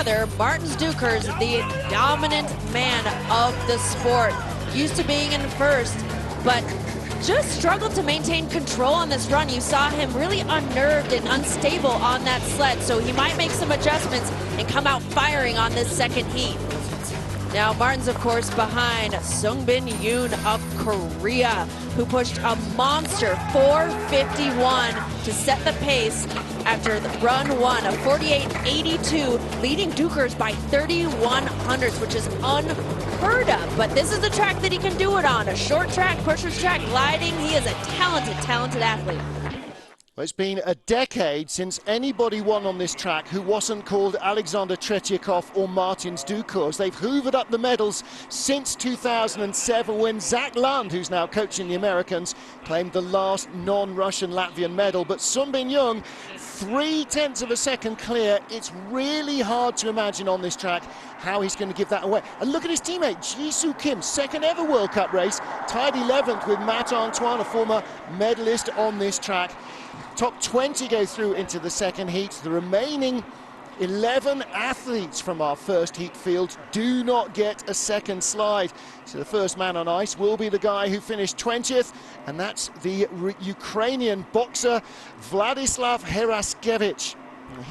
father, Martin Dukers, the dominant man of the sport. Used to being in first, but just struggled to maintain control on this run. You saw him really unnerved and unstable on that sled, so he might make some adjustments and come out firing on this second heat. Now, Martin's, of course, behind Sungbin Yoon of Korea, who pushed a monster 4:51 to set the pace after the run one of 48.82, leading Dukers by 31 hundredths, which is unheard of. But this is the track that he can do it on, a short track, pusher's track, gliding. He is a talented, talented athlete. Well, it's been a decade since anybody won on this track who wasn't called Alexander Tretyakov or Martin Dukers. They've hoovered up the medals since 2007 when Zach Lund, who's now coaching the Americans, claimed the last non-Russian Latvian medal. But Sungbin Young, 0.3 of a second clear. It's really hard to imagine on this track how he's going to give that away. And look at his teammate, Jisoo Kim, second ever World Cup race, tied 11th with Matt Antoine, a former medalist on this track. Top 20 go through into the second heat. The remaining 11 athletes from our first heat field do not get a second slide. So the first man on ice will be the guy who finished 20th, and that's the Ukrainian boxer Vladislav Heraskevich.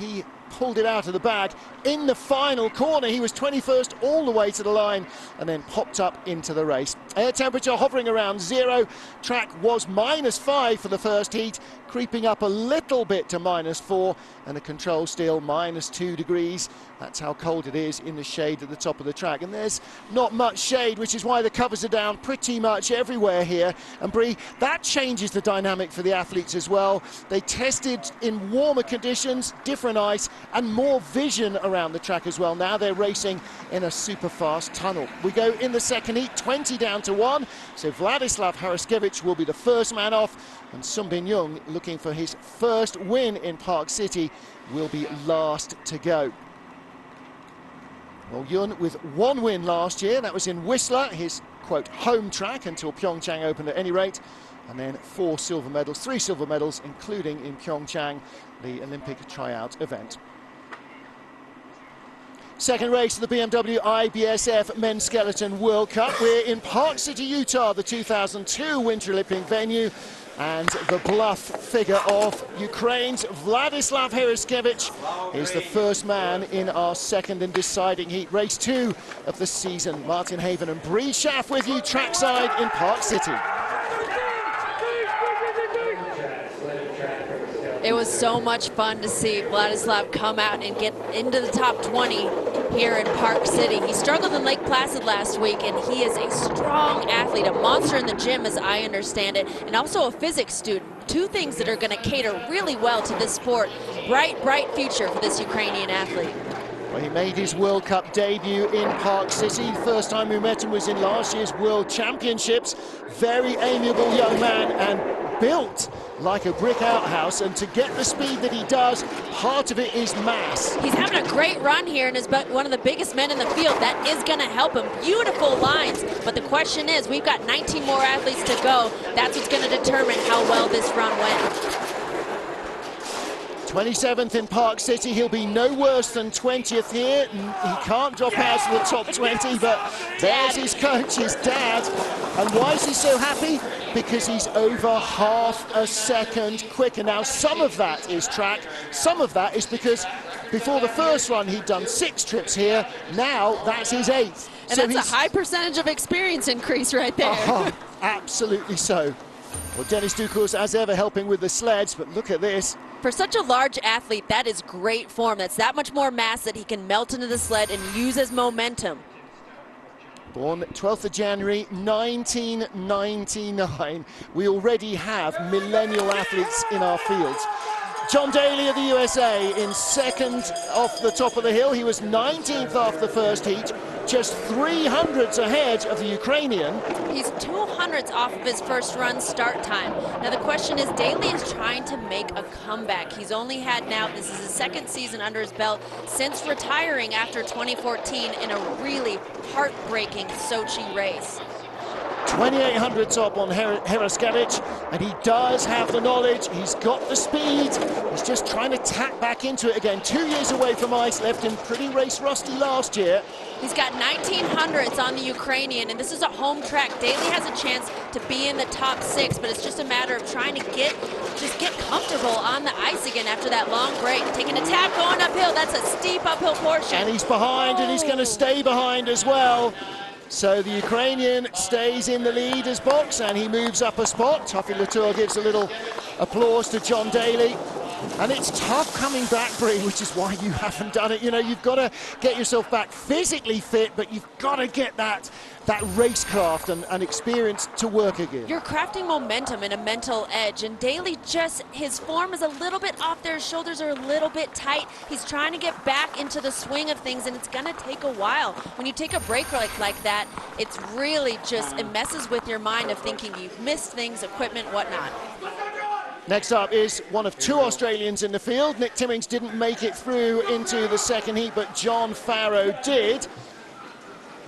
He pulled it out of the bag in the final corner. He was 21st all the way to the line and then popped up into the race. Air temperature hovering around 0. Track was -5 for the first heat, creeping up a little bit to -4, and the control still -2 degrees. That's how cold it is in the shade at the top of the track. And there's not much shade, which is why the covers are down pretty much everywhere here. And Bree, that changes the dynamic for the athletes as well. They tested in warmer conditions, different ice, and more vision around the track as well. Now they're racing in a super fast tunnel. We go in the second heat, 20 down to 1. So Vladislav Heraskevich will be the first man off, and Sungbin Young, looking for his first win in Park City, will be last to go. Well, Yun with one win last year, that was in Whistler, his, quote, home track until Pyeongchang opened at any rate. And then 4 silver medals, 3 silver medals, including in Pyeongchang, the Olympic tryout event. Second race of the BMW IBSF Men's Skeleton World Cup. We're in Park City, Utah, the 2002 Winter Olympic venue. And the bluff figure of Ukraine's Vladislav Heraskevich is the first man in our second and deciding heat. Race 2 of the season. Martin Haven and Bree Schaff with you trackside in Park City. It was so much fun to see Vladislav come out and get into the top 20 here in Park City. He struggled in Lake Placid last week, and he is a strong athlete, a monster in the gym as I understand it, and also a physics student. 2 things that are going to cater really well to this sport. Bright, bright future for this Ukrainian athlete. Well, he made his World Cup debut in Park City. First time we met him was in last year's World Championships. Very amiable young man and built like a brick outhouse, and to get the speed that he does, part of it is mass. He's having a great run here and is one of the biggest men in the field. That is going to help him. Beautiful lines, but the question is, we've got 19 more athletes to go. That's what's going to determine how well this run went. 27th in Park City, he'll be no worse than 20th here. He can't drop out of the top 20, but there's his coach, his dad. And why is he so happy? Because he's over half a second quicker. Now, some of that is track, some of that is because before the first run he'd done 6 trips here. Now that's his 8th. And so that's a high percentage of experience increase right there. Absolutely so. Well, Dennis Dukers, as ever, helping with the sleds, but look at this. For such a large athlete, that is great form. That's that much more mass that he can melt into the sled and use as momentum. Born 12th of January 1999. We already have millennial athletes in our fields. John Daly of the USA in second off the top of the hill. He was 19th off the first heat, just 300ths ahead of the Ukrainian. He's 200ths off of his first run start time. Now the question is, Daly is trying to make a comeback. He's only had now, this is his second season under his belt since retiring after 2014 in a really heartbreaking Sochi race. 2,800 top on Heraskevich, and he does have the knowledge, he's got the speed, he's just trying to tap back into it again. 2 years away from ice, left him pretty race rusty last year. He's got 1900s on the Ukrainian, and this is a home track. Daly has a chance to be in the top 6, but it's just a matter of trying to get comfortable on the ice again after that long break. Taking a tap, going uphill. That's a steep uphill portion. And he's behind, and he's going to stay behind as well. So the Ukrainian stays in the leader's box, and he moves up a spot. Tuffy Latour gives a little applause to John Daly. And it's tough coming back, Bree, which is why you haven't done it. You know, you've got to get yourself back physically fit, but you've got to get that racecraft and experience to work again. You're crafting momentum and a mental edge, and Daly his form is a little bit off there. His shoulders are a little bit tight. He's trying to get back into the swing of things, and it's going to take a while. When you take a break like that, it's really just, it messes with your mind of thinking you've missed things, equipment, whatnot. Next up is one of 2 Australians in the field. Nick Timmings didn't make it through into the second heat, but John Farrow did.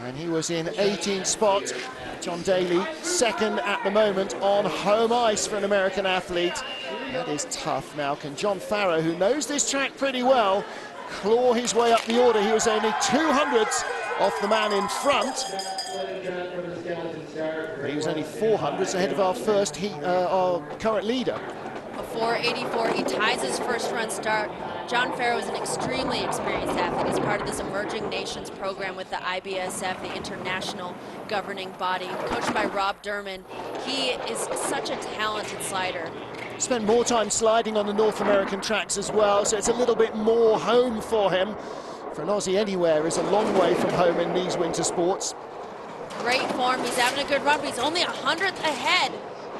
And he was in 18th spot. John Daly, second at the moment on home ice for an American athlete. That is tough. Now, can John Farrow, who knows this track pretty well, claw his way up the order? He was only 200ths off the man in front. But he was only 400ths ahead of our first heat, our current leader. A 484, he ties his first run start. John Farrow is an extremely experienced athlete. He's part of this Emerging Nations program with the IBSF, the international governing body, coached by Rob Durman. He is such a talented slider. Spent more time sliding on the North American tracks as well, so it's a little bit more home for him. For an Aussie, anywhere is a long way from home in these winter sports. Great form, he's having a good run, but he's only 100th ahead.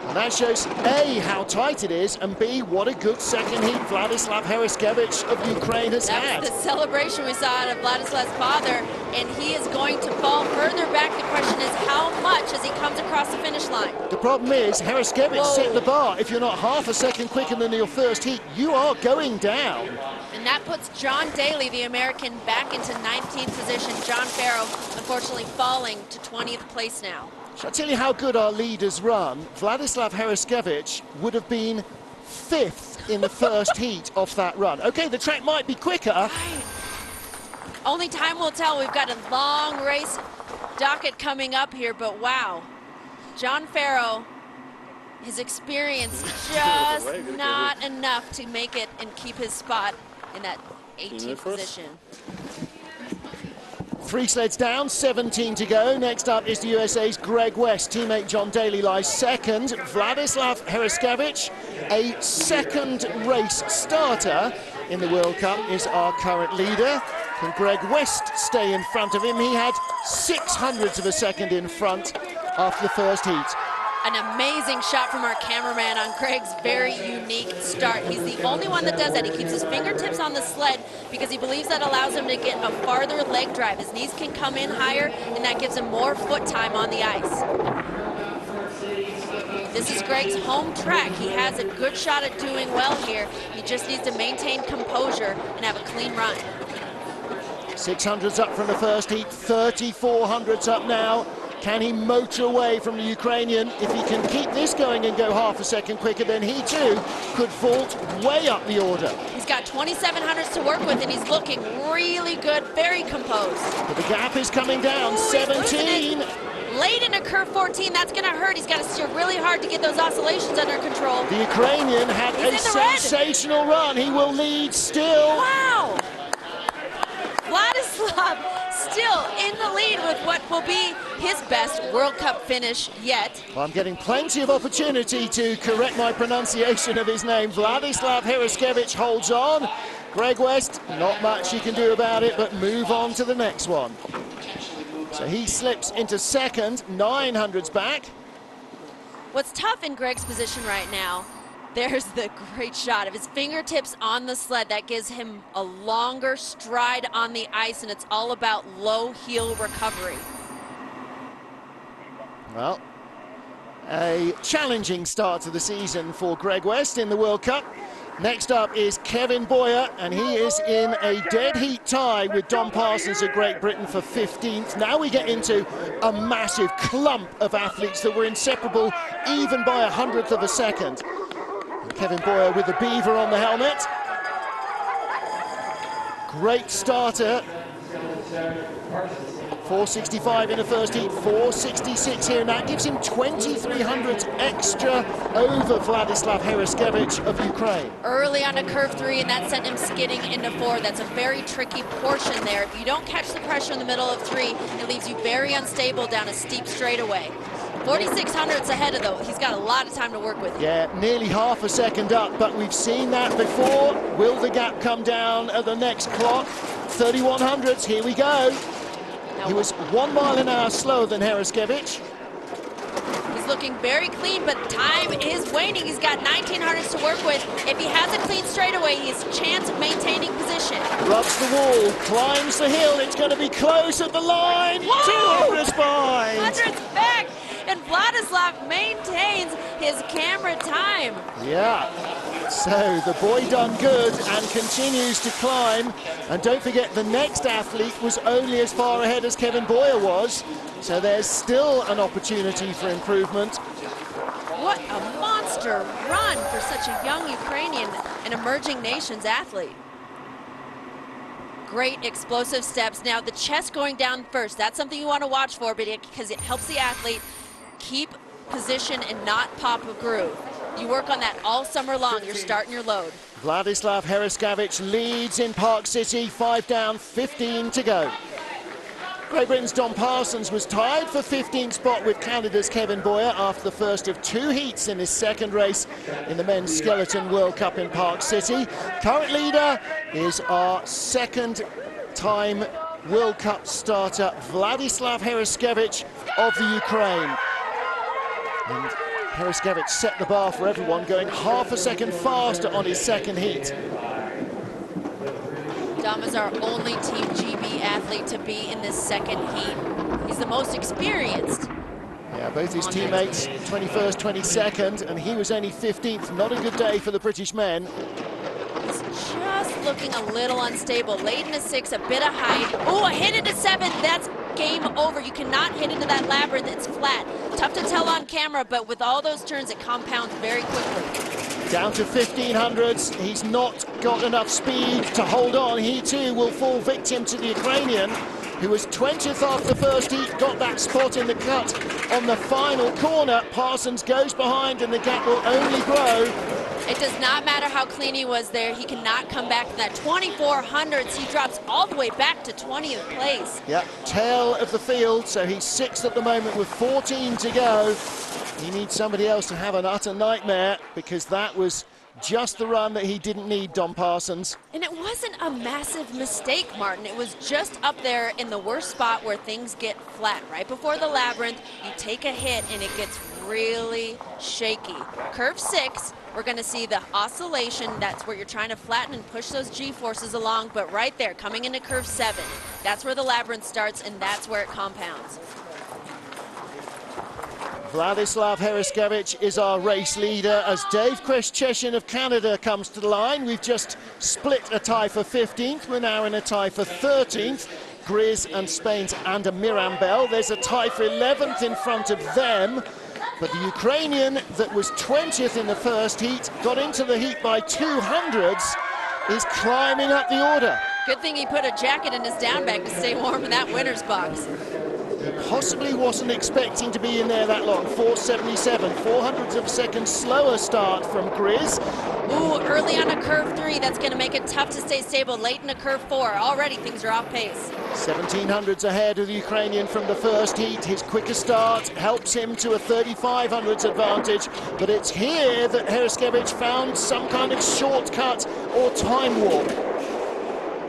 And that shows A, how tight it is, and B, what a good second heat Vladislav Heraskevich of Ukraine has had. That's the celebration we saw out of Vladislav's father, and he is going to fall further back. The question is how much as he comes across the finish line. The problem is Heraskevich set the bar. If you're not half a second quicker than your first heat, you are going down. And that puts John Daly, the American, back into 19th position. John Farrow, unfortunately, falling to 20th place now. Shall I tell you how good our leaders run? Vladislav Heraskevich would have been 5th in the first heat off that run. Okay, the track might be quicker. Right. Only time will tell. We've got a long race docket coming up here, but wow. John Farrow, his experience just not enough to make it and keep his spot in that 18th position. 3 sleds down, 17 to go. Next up is the USA's Greg West. Teammate John Daly lies second. Vladislav Heraskevich, a second race starter in the World Cup, is our current leader. Can Greg West stay in front of him? He had 600ths of a second in front after the first heat. An amazing shot from our cameraman on Greg's very unique start. He's the only one that does that. He keeps his fingertips on the sled because he believes that allows him to get a farther leg drive. His knees can come in higher, and that gives him more foot time on the ice. This is Greg's home track. He has a good shot at doing well here. He just needs to maintain composure and have a clean run. 600ths up from the first heat, 3400ths up now. Can he motor away from the Ukrainian? If he can keep this going and go half a second quicker, then he too could vault way up the order. He's got 2700s to work with, and he's looking really good, very composed. But the gap is coming down, 17. Late in a curve 14, that's going to hurt. He's got to steer really hard to get those oscillations under control. The Ukrainian had a sensational run. He will lead still. Wow! Vladislav still in the lead with what will be his best World Cup finish yet. Well, I'm getting plenty of opportunity to correct my pronunciation of his name. Vladislav Heraskevich holds on. Greg West, not much he can do about it, but move on to the next one. So he slips into second, 900s back. What's tough in Greg's position right now, there's the great shot of his fingertips on the sled. That gives him a longer stride on the ice, and it's all about low heel recovery. Well, a challenging start to the season for Greg West in the World Cup. Next up is Kevin Boyer, and he is in a dead heat tie with Don Parsons of Great Britain for 15th. Now we get into a massive clump of athletes that were inseparable even by 100th of a second. And Kevin Boyer with the beaver on the helmet. Great starter. 465 in the first heat, 466 here, and that gives him 2,300 extra over Vladislav Hereskevich of Ukraine. Early on to curve 3, and that sent him skidding into 4. That's a very tricky portion there. If you don't catch the pressure in the middle of 3, it leaves you very unstable down a steep straightaway. 4,600's ahead of though. He's got a lot of time to work with. Yeah, nearly half a second up, but we've seen that before. Will the gap come down at the next clock? 3,100s, here we go. He was 1 mile an hour slower than Hereskevich. He's looking very clean, but time is waning. He's got 1,900s to work with. If he has a clean straightaway, he has a chance of maintaining position. Rubs the wall, climbs the hill. It's going to be close at the line. 200s behind. 100s back, and Vladislav maintains his camera time. Yeah. So the boy done good and continues to climb. And don't forget, the next athlete was only as far ahead as Kevin Boyer was. So there's still an opportunity for improvement. What a monster run for such a young Ukrainian and emerging nations athlete. Great explosive steps. Now the chest going down first, that's something you want to watch for because it helps the athlete keep position and not pop a groove. You work on that all summer long. You're starting your load. Vladislav Hereskevich leads in Park City, 5 down, 15 to go. Great Britain's Don Parsons was tied for 15th spot with Canada's Kevin Boyer after the first of 2 heats in his second race in the men's skeleton World Cup in Park City. Current leader is our second-time World Cup starter, Vladislav Hereskevich of the Ukraine. And Hereskevich set the bar for everyone, going half a second faster on his second heat. Dom is our only Team GB athlete to be in this second heat. He's the most experienced. Yeah, both his teammates, 21st, 22nd, and he was only 15th. Not a good day for the British men. He's just looking a little unstable. Late into 6, a bit of height. Oh, a hit into 7, that's game over. You cannot hit into that labyrinth, it's flat. Tough to tell on camera, but with all those turns, it compounds very quickly. Down to 1,500s, he's not got enough speed to hold on. He too will fall victim to the Ukrainian, who was 20th off the first heat, got that spot in the cut on the final corner. Parsons goes behind and the gap will only grow. It does not matter how clean he was there. He cannot come back to that 2,400s. He drops all the way back to 20th place. Yeah, tail of the field, so he's 6th at the moment with 14 to go. He needs somebody else to have an utter nightmare because that was just the run that he didn't need, Don Parsons. And it wasn't a massive mistake, Martin. It was just up there in the worst spot where things get flat. Right before the labyrinth, you take a hit and it gets really shaky. Curve 6, we're going to see the oscillation. That's where you're trying to flatten and push those G-forces along. But right there, coming into curve 7, that's where the labyrinth starts and that's where it compounds. Vladislav Hereskevich is our race leader as Dave Cheshin of Canada comes to the line. We've just split a tie for 15th. We're now in a tie for 13th. Grizz and Spain's Anda Mirambel. There's a tie for 11th in front of them. But the Ukrainian that was 20th in the first heat, got into the heat by 200s, is climbing up the order. Good thing he put a jacket in his down bag to stay warm in that winner's box. He possibly wasn't expecting to be in there that long. 477, 400ths of a second slower start from Grizz. Ooh, early on a curve 3, that's going to make it tough to stay stable. Late in a curve 4, already things are off pace. 1700s ahead of the Ukrainian from the first heat. His quicker start helps him to a 3500s advantage, but it's here that Hereskevich found some kind of shortcut or time warp.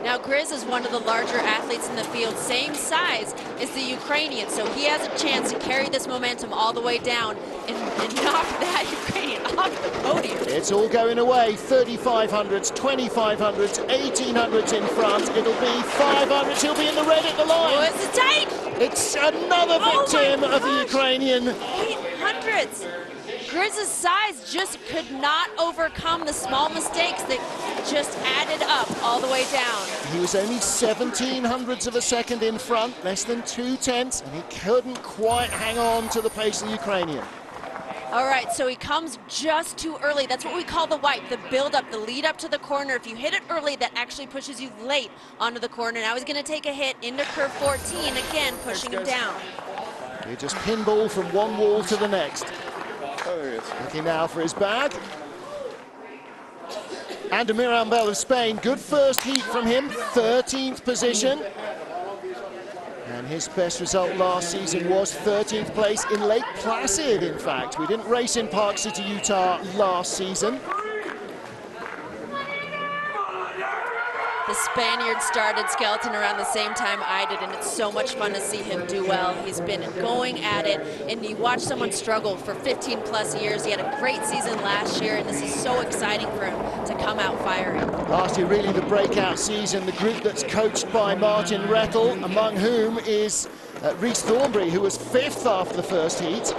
Now Grizz is one of the larger athletes in the field, same size as the Ukrainian, so he has a chance to carry this momentum all the way down and knock that Ukrainian off the podium. It's all going away. 3500s, 2500s, 1800s in front. It'll be 500s. He'll be in the red at the line. Oh, it's tight. It's another victim of the Ukrainian. 800s. Griz's size just could not overcome the small mistakes that just added up all the way down. He was only 1700ths of a second in front, less than 2/10, and he couldn't quite hang on to the pace of the Ukrainian. All right, so he comes just too early. That's what we call the wipe, the build-up, the lead-up to the corner. If you hit it early, that actually pushes you late onto the corner. Now he's going to take a hit into curve 14, again pushing him down. He just pinball from one wall to the next. Oh, there he is. Looking now for his bag. And Mirambel of Spain, good first heat from him, 13th position. And his best result last season was 13th place in Lake Placid, in fact. We didn't race in Park City, Utah last season. The Spaniard started skeleton around the same time I did, and it's so much fun to see him do well. He's been going at it, and you watch someone struggle for 15 plus years. He had a great season last year, and this is so exciting for him to come out firing. Last year, really the breakout season, the group that's coached by Martin Rettel, among whom is Rhys Thornberry, who was 5th after the first heat.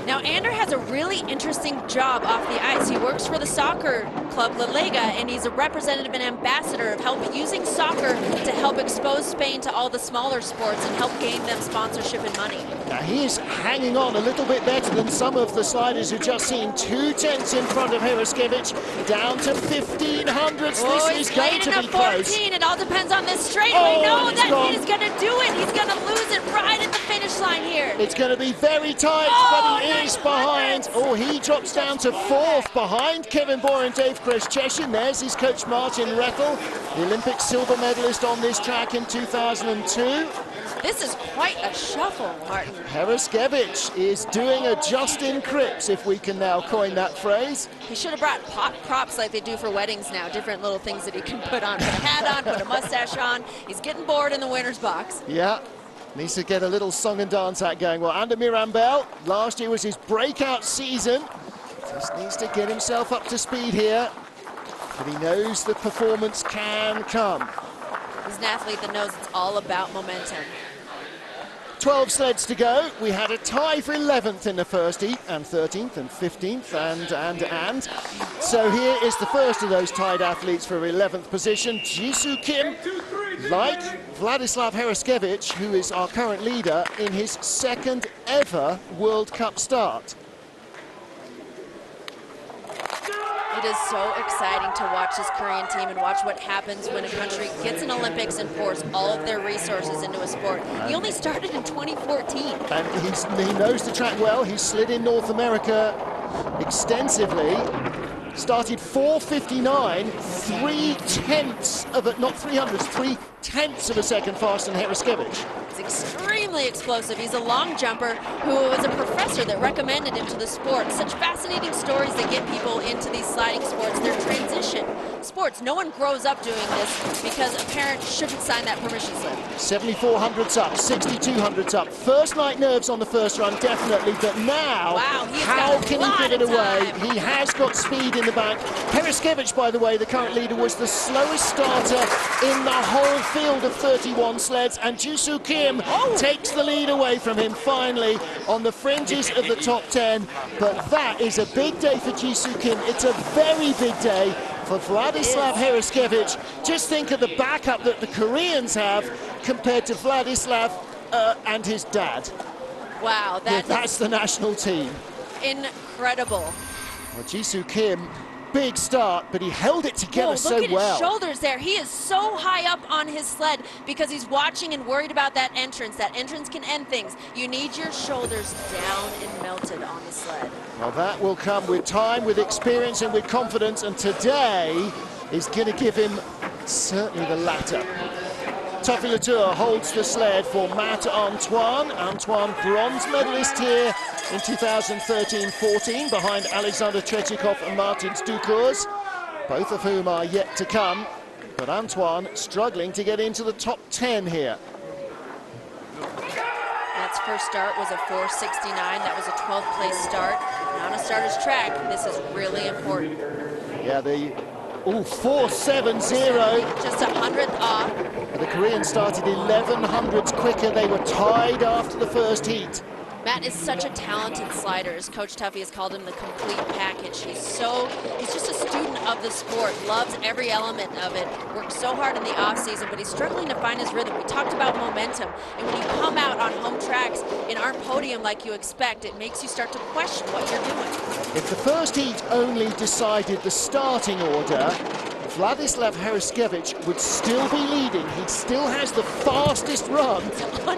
Now, Ander has a really interesting job off the ice. He works for the soccer club La Liga, and he's a representative and ambassador of using soccer to help expose Spain to all the smaller sports and help gain them sponsorship and money. Now, he is hanging on a little bit better than some of the sliders who've just seen 2/10 in front of Heraskevich, down to 1500ths. Oh, this is going to be 14. close. It all depends on this straightaway. Oh, No, it's that gone. he's going to do it. He's going to lose it right at the finish line here. It's going to be very tight, Oh, but he is behind. Oh, he drops down to 4th behind Kevin Boyer and Dave Kreszczeshin. There's his coach Martin Rettel, the Olympic silver medalist on this track in 2002. This is quite a shuffle, Martin. Heraskevich is doing a Justin Cripps, if we can now coin that phrase. He should have brought props like they do for weddings now, different little things that he can put on. Put a hat on, put a mustache on. He's getting bored in the winner's box. Yeah, needs to get a little song and dance act going. Well, Ander Mirambel, last year was his breakout season. Just needs to get himself up to speed here, but he knows the performance can come. He's an athlete that knows it's all about momentum. 12 sleds to go. We had a tie for 11th in the first heat, and 13th and 15th, and. So here is the first of those tied athletes for 11th position. Jisoo Kim, like Vladislav Heraskevich, who is our current leader, in his 2nd ever World Cup start. It is so exciting to watch this Korean team and watch what happens when a country gets an Olympics and pours all of their resources into a sport. He only started in 2014. And he knows the track well. He's slid in North America extensively. Started 4:59, 3/10 of a, not 300ths, 3/10 of a second faster than Heraskevich. He's extremely explosive. He's a long jumper who was a professor that recommended him to the sport. Such fascinating stories that get people into these sliding sports. They're transition sports. No one grows up doing this because a parent shouldn't sign that permission slip. 7400ths up, 6200ths up. First night nerves on the first run, definitely, but now, wow, how can he give it away? He has got speed in the back. Heraskevich, by the way, the current leader, was the slowest starter in the whole field of 31 sleds, and Jisoo Kim takes the lead away from him finally on the fringes of the top 10. But that is a big day for Jisoo Kim. It's a very big day for Vladislav Heraskevich. Just think of the backup that the Koreans have compared to Vladislav and his dad. Wow, that's the national team. Incredible. Well, Jisoo Kim, big start, but he held it together so well. Look at his shoulders there. He is so high up on his sled because he's watching and worried about that entrance. That entrance can end things. You need your shoulders down and melted on the sled. Well, that will come with time, with experience, and with confidence, and today is going to give him certainly the latter. Tuffy Latour holds the sled for Matt Antoine. Antoine, bronze medalist here in 2013-14, behind Alexander Tretyakov and Martin Dukurs, both of whom are yet to come. But Antoine struggling to get into the top 10 here. Matt's first start was a 4:69. That was a 12th place start. And on a starter's track, this is really important. Yeah, the 4:70. Just 100th off. The Koreans started 1100ths quicker. They were tied after the first heat. Matt is such a talented slider. As Coach Tuffy has called him the complete package. He's just a student of the sport, loves every element of it, works so hard in the offseason, but he's struggling to find his rhythm. We talked about momentum, and when you come out on home tracks and aren't podium like you expect, it makes you start to question what you're doing. If the first heat only decided the starting order, Vladislav Heriskevich would still be leading. He still has the fastest run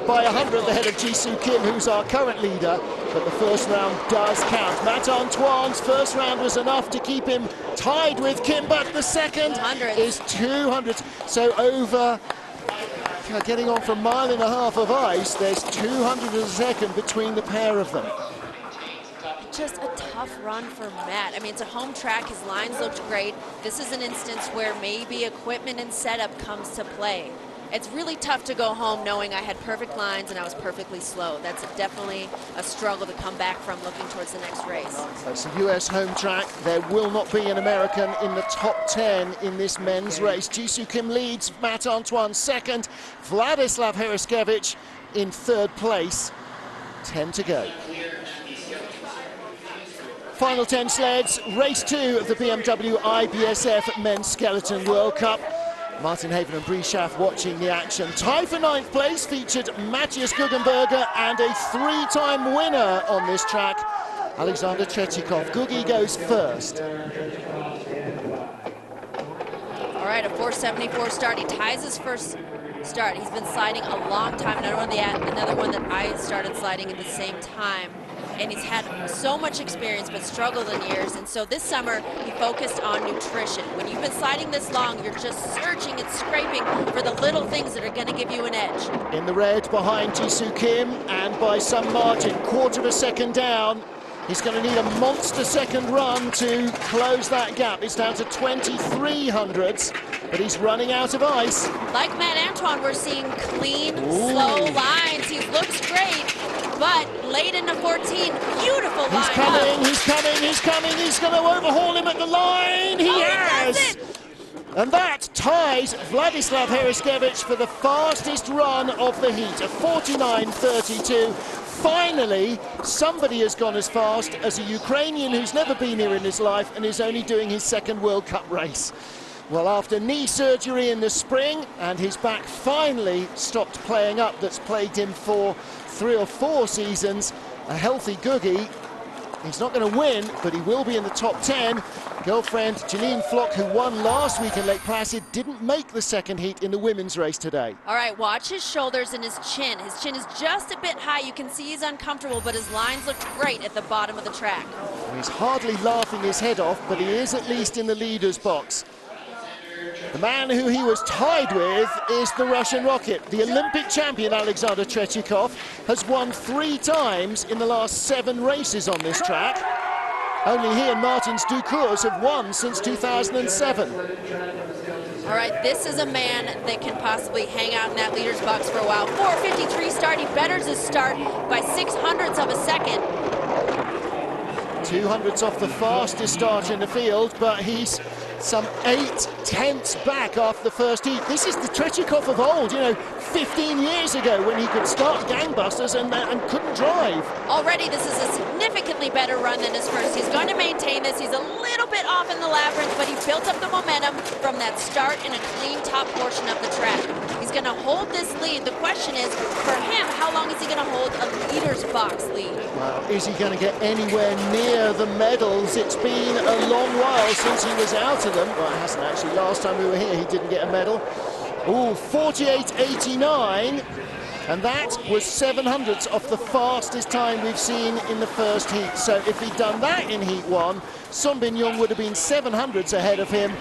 by 100th ahead of Jisoo Kim, who's our current leader. But the first round does count. Matt Antoine's first round was enough to keep him tied with Kim, but the second is 200. So over, getting on for a mile and a half of ice, there's 200 a second between the pair of them. Just a tough run for Matt. I mean, it's a home track. His lines looked great. This is an instance where maybe equipment and setup comes to play. It's really tough to go home knowing I had perfect lines and I was perfectly slow. That's definitely a struggle to come back from looking towards the next race. That's a US home track. There will not be an American in the top 10 in this men's race. Jisoo Kim leads, Matt Antoine second, Vladislav Heriskevich in third place. 10 to go. Final 10 sleds, race 2 of the BMW IBSF Men's Skeleton World Cup. Martin Haven and Bree Schaff watching the action. Tie for 9th place featured Matthias Guggenberger and a 3-time winner on this track, Alexander Tretyakov. Gugi goes first. All right, a 4:74 start. He ties his first start. He's been sliding a long time. Another one that I started sliding at the same time. And he's had so much experience but struggled in years, and so this summer he focused on nutrition. When you've been sliding this long, you're just searching and scraping for the little things that are going to give you an edge. In the red behind Jisoo Kim, and by some margin, quarter of a second down. He's going to need a monster second run to close that gap. It's down to 23 hundredths, but he's running out of ice. Like Matt Antoine, we're seeing clean, slow lines. He looks great, but late into 14, beautiful line. He's coming. He's going to overhaul him at the line. He has. And that ties Vladislav Heriskevich for the fastest run of the heat, a 49.32. Finally, somebody has gone as fast as a Ukrainian who's never been here in his life and is only doing his second World Cup race. Well, after knee surgery in the spring and his back finally stopped playing up, that's plagued him for 3 or 4 seasons, a healthy Gugi. He's not going to win, but he will be in the top 10. Girlfriend Janine Flock, who won last week in Lake Placid, didn't make the second heat in the women's race today. All right, watch his shoulders and his chin. His chin is just a bit high. You can see he's uncomfortable, but his lines look great at the bottom of the track. He's hardly laughing his head off, but he is at least in the leader's box. The man who he was tied with is the Russian Rocket. The Olympic champion Alexander Tretyakov has won 3 times in the last 7 races on this track. Only he and Martins Ducours have won since 2007. All right, this is a man that can possibly hang out in that leader's box for a while. 4:53 start, he betters his start by 0.06 of a second. 200ths off the fastest start in the field, but he's some 0.8 back after the first heat. This is the Tretyakov of old, 15 years ago when he could start gangbusters and couldn't drive. Already this is a significantly better run than his first. He's going to maintain this. He's a little bit off in the labyrinth, but he built up the momentum from that start in a clean top portion of the track. He's going to hold this lead. The question is, for him, how long is he going to hold a leader's box lead? Well, is he going to get anywhere near the medals? It's been a long while since he was out of them. Well, it hasn't actually. Last time we were here, he didn't get a medal. Ooh, 48.89. And that was 0.07 off the fastest time we've seen in the first heat. So if he'd done that in heat 1, Son Bin-young would have been 0.07 ahead of him.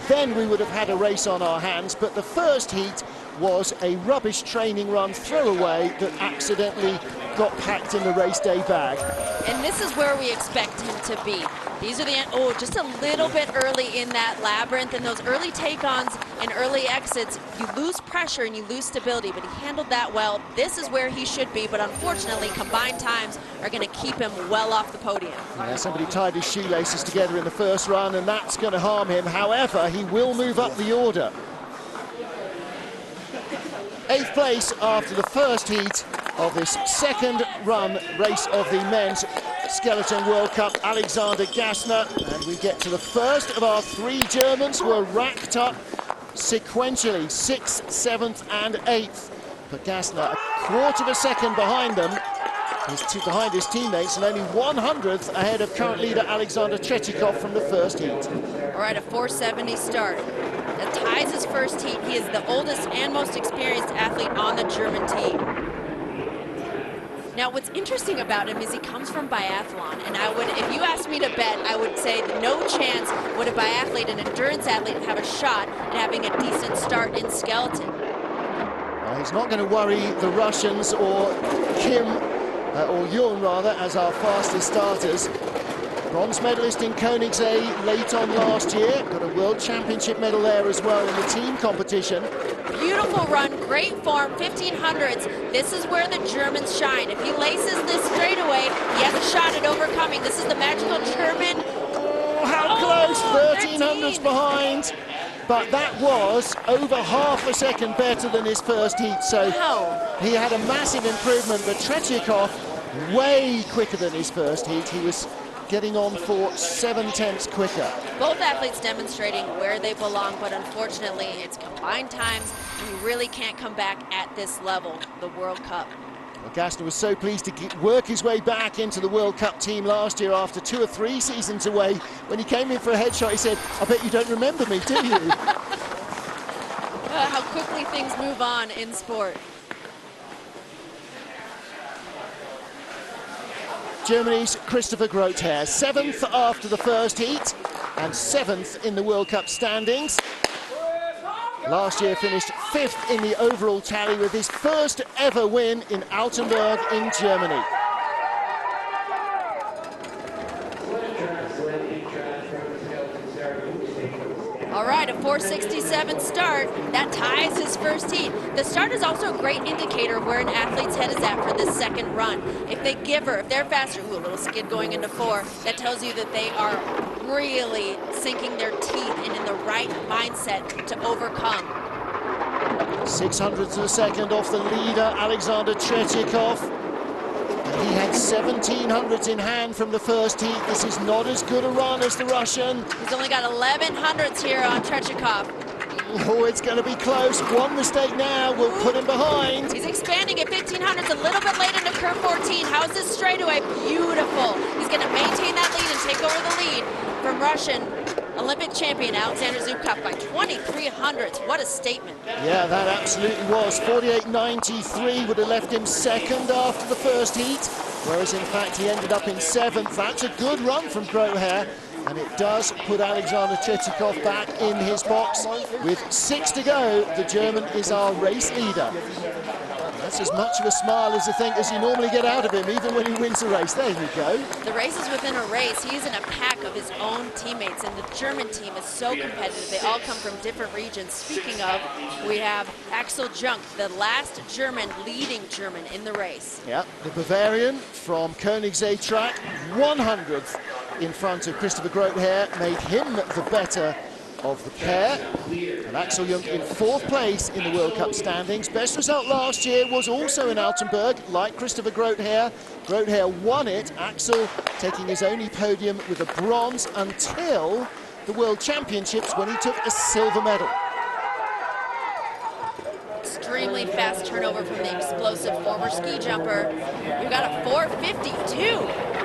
Then we would have had a race on our hands. But the first heat was a rubbish training run throwaway that accidentally got packed in the race day bag. And this is where we expect him to be. These are just a little bit early in that labyrinth, and those early take-ons and early exits, you lose pressure and you lose stability, but he handled that well. This is where he should be, but unfortunately combined times are going to keep him well off the podium. Yeah, somebody tied his shoelaces together in the first run, and that's going to harm him. However, he will move up the order. 8th place after the first heat, of this second run race of the men's skeleton World Cup, Alexander Gassner. And we get to the first of our three Germans who are racked up sequentially, 6th, 7th and 8th. But Gassner a quarter of a second behind them, behind his teammates, and only 100th ahead of current leader Alexander Tretyakov from the first heat. All right, a 470 start. That ties his first heat. He is the oldest and most experienced athlete on the German team. Now, what's interesting about him is he comes from biathlon, and if you asked me to bet, I would say that no chance would a biathlete, an endurance athlete, have a shot at having a decent start in skeleton. Well, he's not going to worry the Russians or Kim, or Jung rather, as our fastest starters. Bronze medalist in Koenigsegg late on last year, got a World Championship medal there as well in the team competition. Beautiful run, great form, 1500s. This is where the Germans shine. If he laces this straightaway, he has a shot at overcoming. This is the magical German. Oh, how close, 1300s behind. But that was over half a second better than his first heat, so he had a massive improvement. But Tretyakov, way quicker than his first heat. He was getting on for 7/10 quicker. Both athletes demonstrating where they belong, but unfortunately it's combined times, and you really can't come back at this level, the World Cup. Well, Gassner was so pleased to work his way back into the World Cup team last year after 2 or 3 seasons away. When he came in for a headshot, he said, "I bet you don't remember me, do you?" How quickly things move on in sport. Germany's Christopher Grother, 7th after the first heat and 7th in the World Cup standings. Last year finished 5th in the overall tally with his first ever win in Altenburg in Germany. All right, a 467 start. That ties his first heat. The start is also a great indicator of where an athlete's head is at for this second run. If they give her, if they're faster, ooh, a little skid going into 4, that tells you that they are really sinking their teeth and in the right mindset to overcome. 600ths of a second off the leader, Alexander Tretyakov. He had 1700ths in hand from the first heat. This is not as good a run as the Russian. He's only got 1100ths here on Tretyakov. Oh, it's going to be close. One mistake now will put him behind. He's expanding at 1500s, a little bit late into curve 14. How's this straightaway? Beautiful. He's going to maintain that lead and take over the lead from Russian Olympic champion Alexander Zubkov by 2300ths. What a statement. Yeah, that absolutely was. 48.93 would have left him second after the first heat, whereas in fact he ended up in 7th. That's a good run from Grother, and it does put Alexander Tretyakov back in his box. With 6 to go, the German is our race leader. That's as much of a smile as I think as you normally get out of him, even when he wins a race. There you go. The race is within a race. He's in a pack of his own teammates, and the German team is so competitive. They all come from different regions. Speaking of, we have Axel Junk, the last German, leading German in the race. Yeah, the Bavarian from Koenigsegg track, 100th in front of Christopher Grother, made him the better of the pair. And Axel Jung in 4th place in the World Cup standings. Best result last year was also in Altenburg, like Christopher Grother. Grother won it, Axel taking his only podium with a bronze until the World Championships when he took a silver medal. Extremely fast turnover from the explosive former ski jumper. We've got a 452.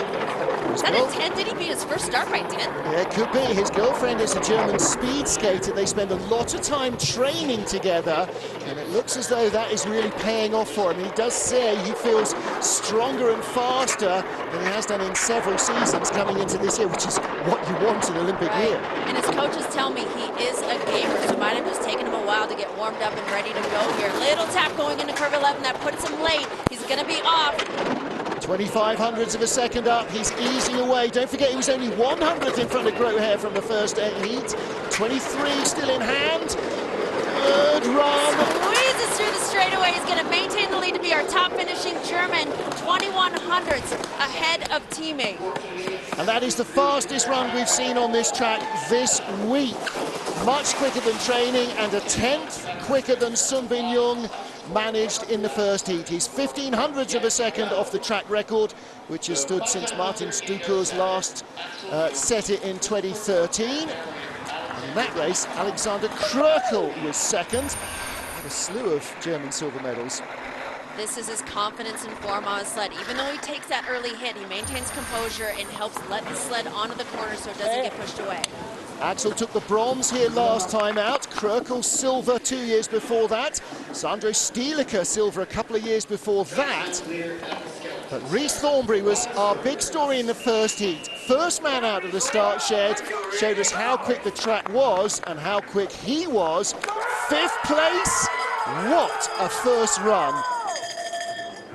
Is that a 10? Did he beat his first start by 10? Yeah, it could be. His girlfriend is a German speed skater. They spend a lot of time training together, and it looks as though that is really paying off for him. He does say he feels stronger and faster than he has done in several seasons coming into this year, which is what you want in an Olympic year. And his coaches tell me he is a gamer, so it might have just taken him a while to get warmed up and ready to go here. Little tap going into curve 11, that puts him late. He's going to be off. 2500ths of a second up, he's easing away. Don't forget he was only 100th in front of Grother from the first heat. 23 still in hand. Good run. Squeezes through the straightaway. He's going to maintain the lead to be our top finishing German. 2100ths ahead of teammate. And that is the fastest run we've seen on this track this week. Much quicker than training and a 10th quicker than Sun Bin Jung managed in the first heat. He's 1500ths of a second off the track record, which has stood since Martin Stukur's last set it in 2013. And in that race, Alexander Krökel was second. Had a slew of German silver medals. This is his confidence and form on his sled. Even though he takes that early hit, he maintains composure and helps let the sled onto the corner so it doesn't get pushed away. Axel took the bronze here last time out. Krökel silver 2 years before that. Sandro Stielike silver a couple of years before that. But Rhys Thornberry was our big story in the first heat. First man out of the start shed, showed us how quick the track was and how quick he was. 5th place, what a first run.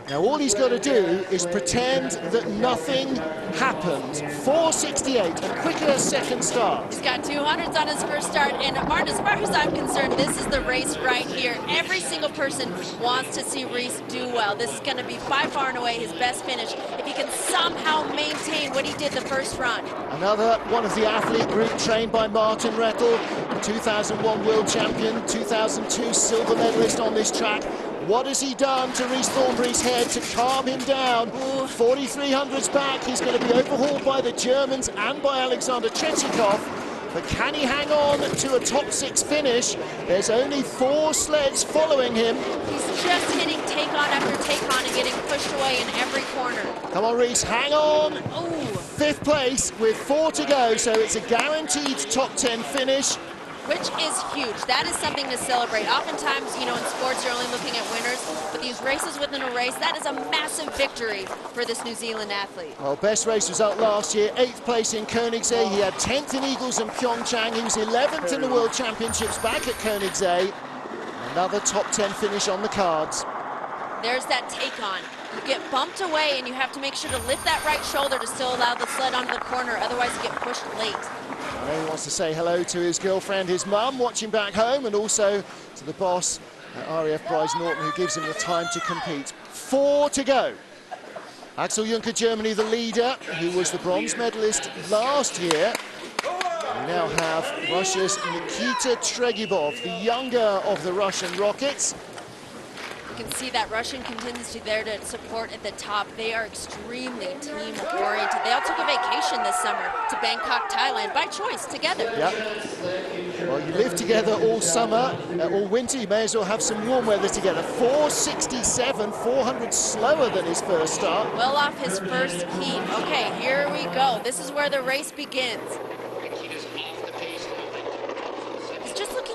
Now all he's got to do is pretend that nothing happened. 4:68, a quicker second start. He's got 200s on his first start, and Martin, as far as I'm concerned, this is the race right here. Every single person wants to see Rhys do well. This is going to be by far and away his best finish if he can somehow maintain what he did the first run. Another one of the athlete group trained by Martin Rettel, 2001 world champion, 2002 silver medalist on this track. What has he done to Rhys Thornberry's head to calm him down? 4300s back, he's going to be overhauled by the Germans and by Alexander Tretyakov. But can he hang on to a top 6 finish? There's only 4 sleds following him. He's just hitting take-on after take-on and getting pushed away in every corner. Come on, Rhys, hang on. 5th place with 4 to go, so it's a guaranteed top 10 finish. Which is huge. That is something to celebrate. Oftentimes, you know, in sports, you're only looking at winners, but these races within a race, that is a massive victory for this New Zealand athlete. Well, best race result last year, 8th place in Koenigsee. He had 10th in Eagles and Pyeongchang. He was 11th in the World Championships back at Koenigsee. Another top 10 finish on the cards. There's that take-on. You get bumped away, and you have to make sure to lift that right shoulder to still allow the sled onto the corner, otherwise you get pushed late. I know he wants to say hello to his girlfriend, his mum, watching back home, and also to the boss, RAF Bryce Norton, who gives him the time to compete. 4 to go. Axel Juncker, Germany, the leader, who was the bronze medalist last year. We now have Russia's Nikita Tregibov, the younger of the Russian Rockets. You can see that Russian contingency there to support at the top. They are extremely team-oriented. They all took a vacation this summer to Bangkok, Thailand, by choice, together. Yep. Well, you live together all summer, all winter, you may as well have some warm weather together. 4:67, 400 slower than his first start. Well off his first heat. Okay, here we go. This is where the race begins.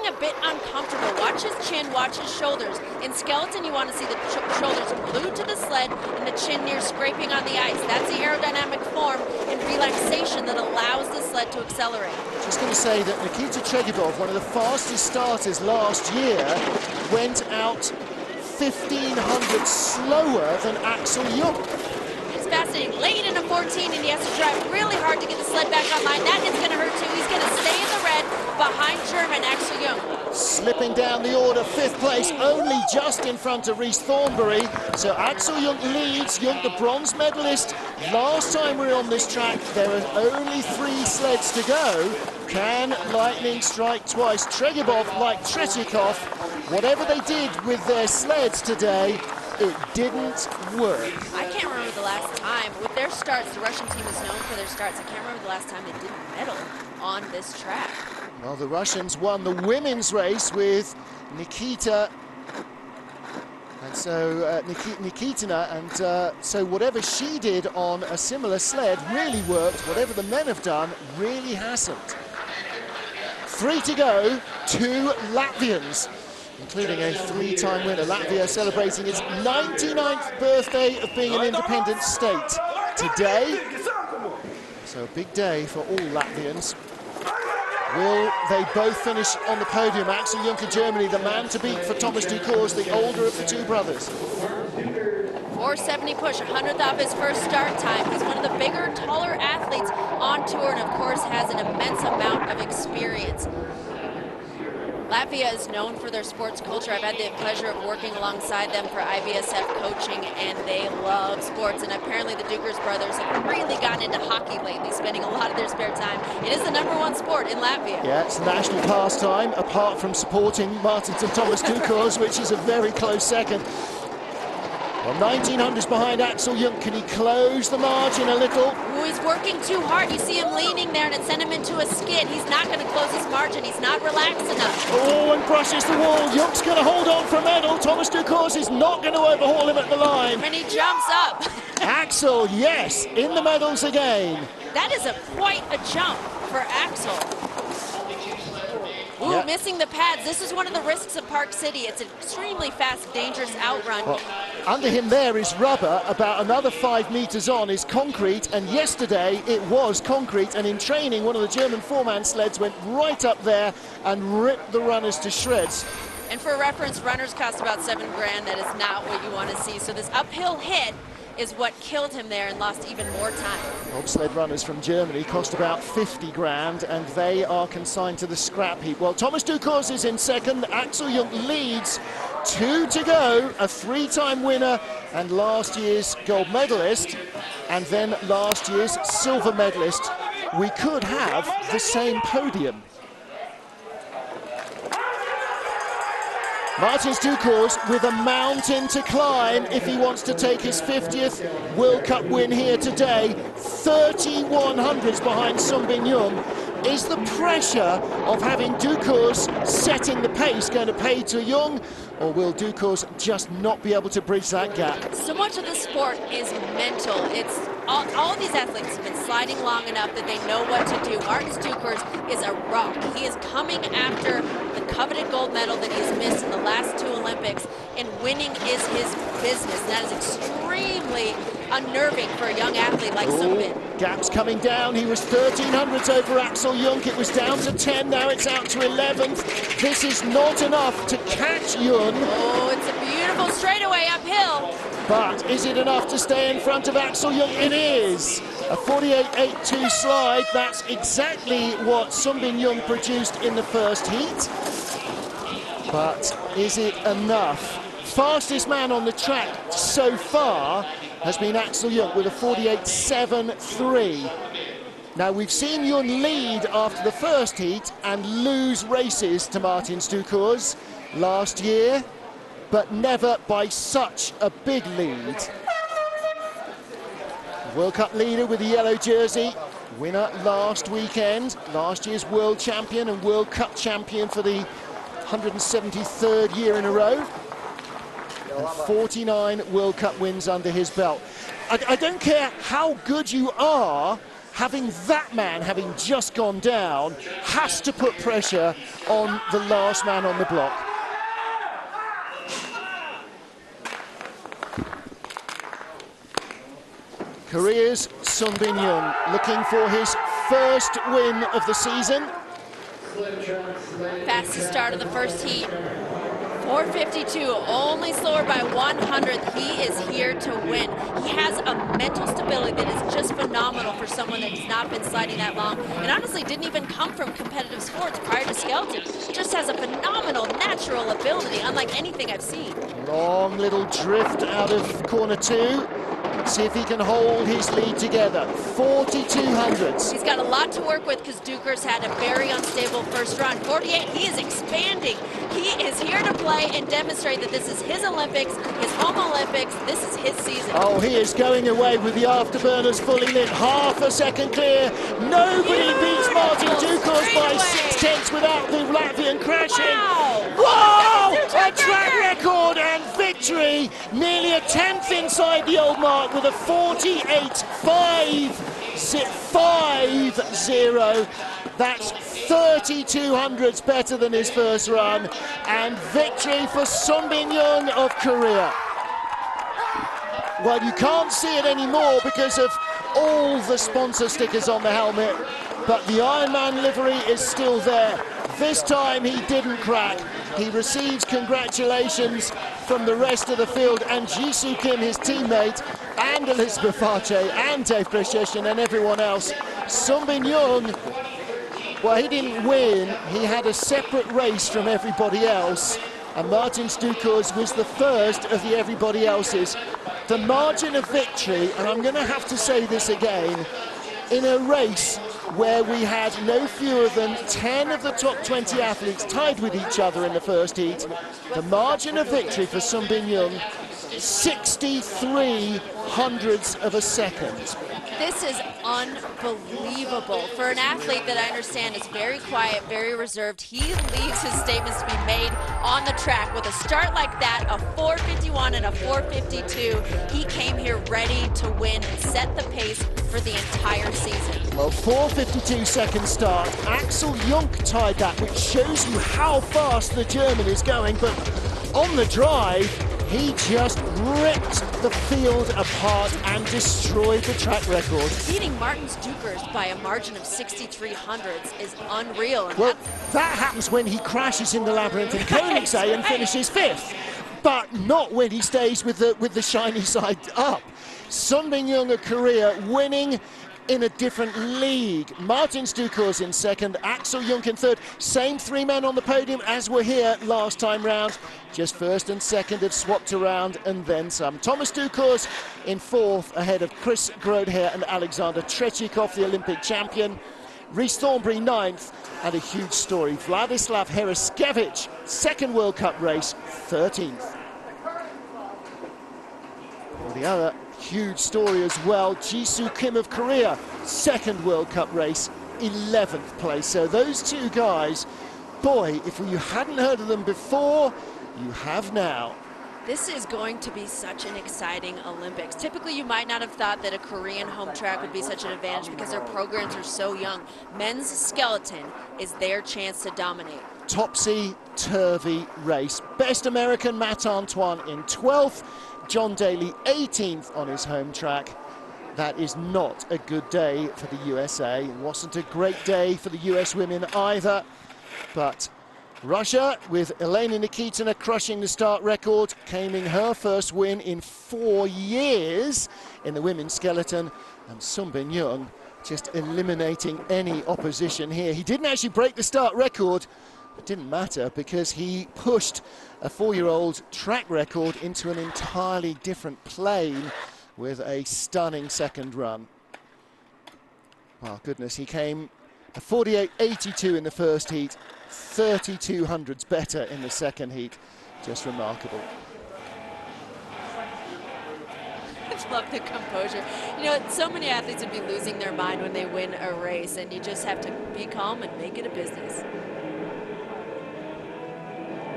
A bit uncomfortable. Watch his chin, watch his shoulders. In skeleton, you want to see the shoulders glued to the sled and the chin near scraping on the ice. That's the aerodynamic form and relaxation that allows the sled to accelerate. Just going to say that Nikita Tregibov, one of the fastest starters last year, went out 1500 slower than Axel Jung. It's fascinating. Late in a 14, and he has to drive really hard to get the sled back online. That is going to hurt too. He's going to stay in the red behind German Axel Jung. Slipping down the order, 5th place, only just in front of Rhys Thornberry. So Axel Jung leads. Jung, the bronze medalist. Last time we were on this track, there are only 3 sleds to go. Can lightning strike twice? Tregibov, like Tretyakov, whatever they did with their sleds today, it didn't work. I can't remember the last time. With their starts, the Russian team is known for their starts. I can't remember the last time they didn't medal on this track. Well, the Russians won the women's race with Nikita. And so Nikitina, and so whatever she did on a similar sled really worked. Whatever the men have done really hasn't. 3 to go, 2 Latvians, including a 3-time winner. Latvia celebrating its 99th birthday of being an independent state today. So a big day for all Latvians. Will they both finish on the podium? Axel Juncker, Germany, the man to beat for Thomas Ducours, the older of the 2 brothers. 470 push, 100th off his first start time. He's one of the bigger, taller athletes on tour, and of course has an immense amount of experience. Latvia is known for their sports culture. I've had the pleasure of working alongside them for IBSF coaching, and they love sports. And apparently the Dukers brothers have really gotten into hockey lately, spending a lot of their spare time. It is the #1 sport in Latvia. Yeah, it's a national pastime, apart from supporting Martins and Thomas Dukos, which is a very close second. Well, 1900s behind Axel Jung. Can he close the margin a little? Ooh, he's working too hard. You see him leaning there, and it sent him into a skid. He's not going to close his margin. He's not relaxed enough. Oh, and brushes the wall. Jung's going to hold on for a medal. Thomas Dukos is not going to overhaul him at the line. And he jumps up. Axel, yes, in the medals again. That is quite a jump for Axel. Ooh, yep. Missing the pads. This is one of the risks of Park City. It's an extremely fast, dangerous outrun. Well, under him there is rubber. About another 5 meters on is concrete, and yesterday it was concrete, and in training one of the German four-man sleds went right up there and ripped the runners to shreds. And for reference, runners cost about $7 grand. That is not what you want to see. So this uphill hit is what killed him there and lost even more time. Bobsled runners from Germany cost about 50 grand, and they are consigned to the scrap heap. Well, Thomas Dukos is in second. Axel Jung leads. 2 to go. A 3-time winner and last year's gold medalist, and then last year's silver medalist. We could have the same podium. Martins Dukos with a mountain to climb if he wants to take his 50th World Cup win here today. 3100s behind Sunbin Jung. Is the pressure of having Dukos setting the pace going to pay to Jung, or will Dukos just not be able to bridge that gap? So much of the sport is mental. It's all of these athletes have been sliding long enough that they know what to do. Martins Dukos is a rock. He is coming after the coveted gold medal that he's missed in the last 2 Olympics, and winning is his business. And that is extremely unnerving for a young athlete like Sunbin. Gap's coming down. He was 1300s over Axel Jung. It was down to 10. Now it's out to 11th. This is not enough to catch Jung. Oh, it's a beautiful straightaway uphill. But is it enough to stay in front of Axel Jung? It is. A 48.82 slide. That's exactly what Sunbin Jung produced in the first heat. But is it enough? Fastest man on the track so far has been Axel Jung with a 48.73. Now, we've seen Jung lead after the first heat and lose races to Martins Dukos last year, but never by such a big lead. World Cup leader with the yellow jersey, winner last weekend, last year's world champion and World Cup champion for the 173rd year in a row. And 49 World Cup wins under his belt. I don't care how good you are, having that man, having just gone down, has to put pressure on the last man on the block. Korea's Sunbin Jung looking for his first win of the season. Fastest start of the first heat. 4:52, only slower by 100th. He is here to win. He has a mental stability that is just phenomenal for someone that has not been sliding that long, and honestly didn't even come from competitive sports prior to skeleton. Just has a phenomenal natural ability, unlike anything I've seen. Long little drift out of corner 2. See if he can hold his lead together. 4200s. He's got a lot to work with because Dukers had a very unstable first run. 48, he is expanding. He is here to play and demonstrate that this is his Olympics, his home Olympics. This is his season. Oh, he is going away with the afterburners fully lit. Half a second clear. Nobody beats Martin Dukos by 6/10 without the Latvian crashing. Wow! Whoa! A track record and victory. Nearly a 10th inside the old mark with a 48.50. That's 3200s better than his first run. And victory for Sunbin Jung of Korea. Well, you can't see it anymore because of all the sponsor stickers on the helmet, but the Ironman livery is still there. This time he didn't crack. He receives congratulations from the rest of the field, and Jisoo Kim, his teammate, and Elizabeth Arche, and Dave Precision, and everyone else. Sunbin Jung Well, he didn't win. He had a separate race from everybody else. And Martin Stukurz was the first of the everybody else's. The margin of victory, and I'm going to have to say this again, in a race where we had no fewer than 10 of the top 20 athletes tied with each other in the first heat, the margin of victory for Sun Bin Young, 63 hundredths of a second. This is unbelievable. For an athlete that I understand is very quiet, very reserved, he leaves his statements to be made on the track. With a start like that, a 4:51 and a 4:52, he came here ready to win and set the pace for the entire season. Well, 4:52 second start. Axel Jungk tied that, which shows you how fast the German is going, but on the drive, he just ripped the field apart and destroyed the track record. Beating Martin Stukurz by a margin of 63 hundredths is unreal. And well, that happens when he crashes in the labyrinth in Koenigsegg and finishes 5th, but not when he stays with the shiny side up. Sun Bin Young, a career winning in a different league. Martin Stukurz in second, Axel Jungk in third. Same 3 men on the podium as were here last time round. Just first and second have swapped around and then some. Thomas Stukurz in fourth, ahead of Chris Grodhair and Alexander Tretyakov, the Olympic champion. Rhys Thornberry ninth, and a huge story, Vladislav Heraskevich, second World Cup race, 13th. Well, the other huge story as well, Jisoo Kim of Korea, second World Cup race, 11th place. So those two guys, boy, if you hadn't heard of them before, you have now. This is going to be such an exciting Olympics. Typically, you might not have thought that a Korean home track would be such an advantage because their programs are so young. Men's skeleton is their chance to dominate. Topsy-turvy race. Best American Matt Antoine in 12th, John Daly 18th on his home track. That is not a good day for the USA. It wasn't a great day for the US women either, but Russia, with Elena Nikitina crushing the start record, claiming her first win in 4 years in the women's skeleton, and Sun Bin Young just eliminating any opposition here. He didn't actually break the start record, but it didn't matter because he pushed a 4-year-old track record into an entirely different plane with a stunning second run. Well, goodness, he came a 48.82 in the first heat, 32 hundredths better in the second heat. Just remarkable. I love the composure. You know, so many athletes would be losing their mind when they win a race, and you just have to be calm and make it a business.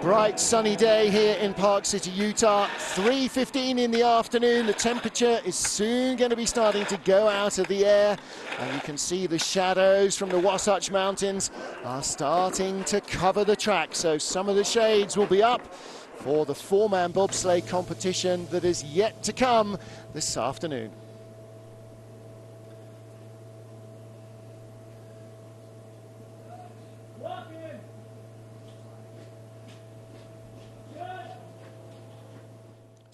Bright sunny day here in Park City, Utah. 3:15 in the afternoon. The temperature is soon going to be starting to go out of the air, and you can see the shadows from the Wasatch Mountains are starting to cover the track. So some of the shades will be up for the 4-man bobsleigh competition that is yet to come this afternoon.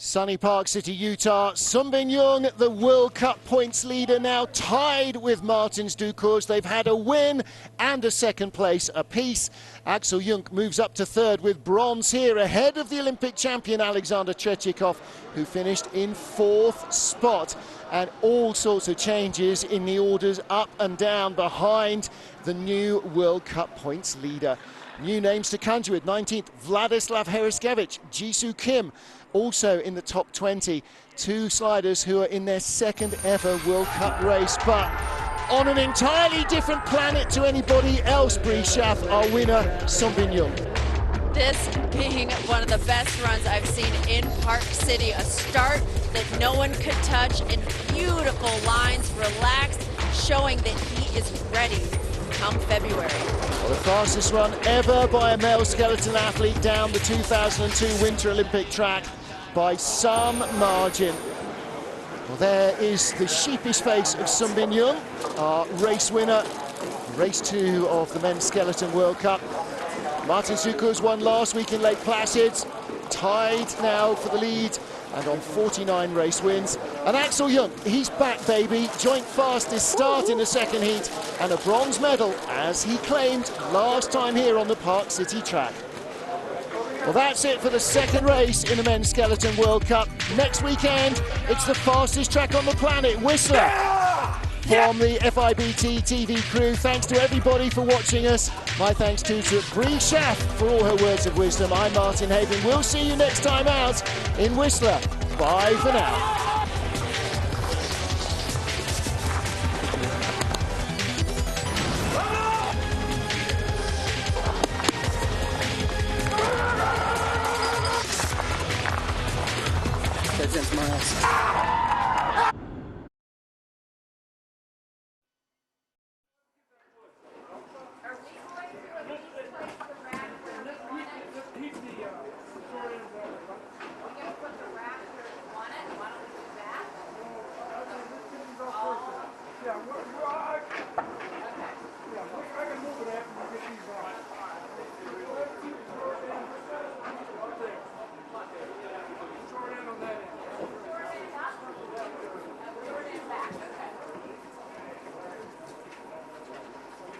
Sunny Park City, Utah. Sun Bin Young, the World Cup points leader, now tied with Martin Stukurz. They've had a win and a second place apiece. Axel Jungk moves up to third with bronze here, ahead of the Olympic champion Alexander Tretyakov, who finished in 4th spot. And all sorts of changes in the orders up and down behind the new World Cup points leader. New names to conjure with. 19th, Vladislav Heraskevich, Jisoo Kim, also in the top 20. 2 sliders who are in their second ever World Cup race, but on an entirely different planet to anybody else, Bree Schaff, our winner, Sun Bin Young. This being one of the best runs I've seen in Park City. A start that no one could touch, and beautiful lines, relaxed, showing that he is ready come February. Well, the fastest run ever by a male skeleton athlete down the 2002 Winter Olympic track by some margin. Well, there is the sheepish face of Sun Bin Young, our race winner, race 2 of the men's skeleton World Cup. Martin Stukurz won last week in Lake Placid, tied now for the lead and on 49 race wins. And Axel Young, he's back, baby. Joint fastest start in the second heat and a bronze medal, as he claimed last time here on the Park City track. Well, that's it for the second race in the Men's Skeleton World Cup. Next weekend, it's the fastest track on the planet, Whistler. From the FIBT TV crew, thanks to everybody for watching us. My thanks too to Bree Schaff for all her words of wisdom. I'm Martin Haven. We'll see you next time out in Whistler. Bye for now.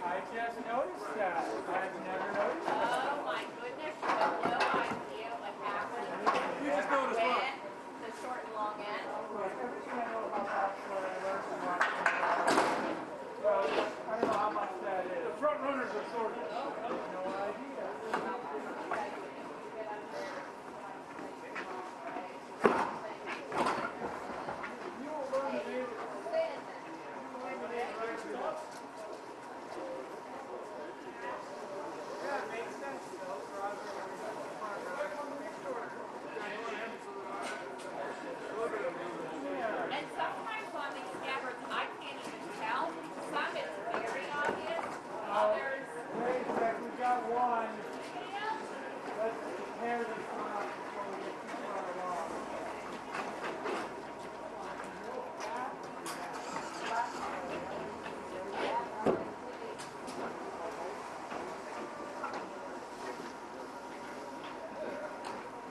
I just noticed that. I've never noticed that. Oh my goodness, you have no idea what happened. You just noticed what? The short and long end. Everything I know about Bobsleigh, I learned from watching it. Well, I don't know how much that is. The front runners are sort of. No idea. You will learn to do it. And sometimes on these scabbards, I can't even tell. Some it's very obvious. Others. Wait a sec, we got one. Let's tear this one up before we get too far along.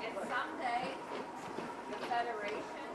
And someday, the Federation